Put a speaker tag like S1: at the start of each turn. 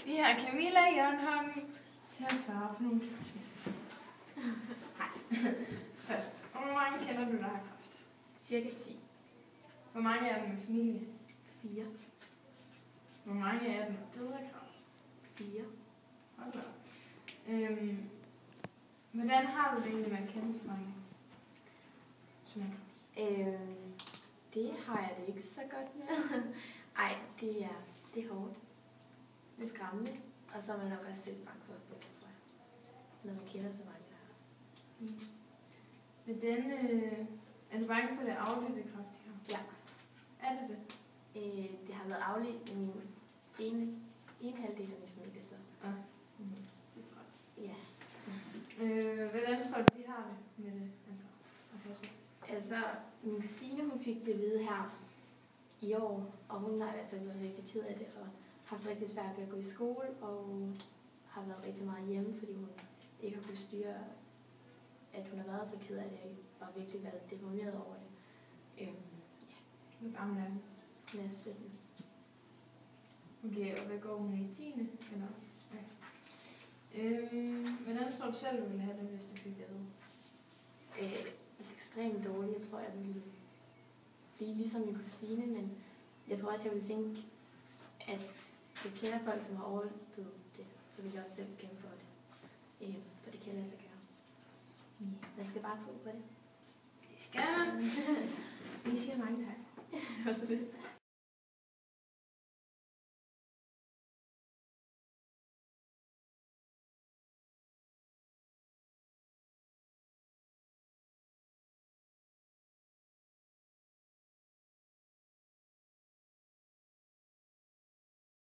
S1: Vi har Camilla Jørgenholm til at svare på nogle spørgsmål. Nej. Først, hvor mange kender du, der har kræft?
S2: Cirka 10.
S1: Hvor mange er der med familie?
S2: 4.
S1: Hvor mange er der døde af kræft?
S2: 4.
S1: Hold da. Hvordan har du det egentlig med at kende så mange, som har kræft?
S2: Det har jeg det ikke så godt med. Ej, det er hårdt. Det er skræmmende. Og så er man nok også selv bange for det, tror jeg. Når man kender så mange, der har.
S1: Hvordan, er du bange for det afledte kræft, de har?
S2: Ja.
S1: Er det det?
S2: Det har været afledt i min en halvdel af min familie, så.
S1: Ja. Det er træt.
S2: Ja.
S1: Hvordan tror du, de har det med det?
S2: Altså, min kusine, hun fik det at vide her i år, og hun har i hvert fald været rigtig ked af det, og haft rigtig svært ved at gå i skole, og har været rigtig meget hjemme, fordi hun ikke har kunnet styre, at hun har været så ked af det, og virkelig været deprimeret over det.
S1: Hvor gammel er hun?
S2: Hun er 17.
S1: Okay, og hvad går hun i 10. Eller? Ja. Hvordan tror du selv, du ville have det, hvis du fik det at vide?
S2: Ekstremt dårligt. Jeg tror, jeg ville blive ligesom min kusine, men jeg tror også, jeg ville tænke, at jeg kender folk, som har overlevet det, så vil jeg også selv kæmpe for det. For det kan lade sig gøre. Man skal bare tro på det.
S1: Det skal man. Vi siger mange tak.
S2: Også det.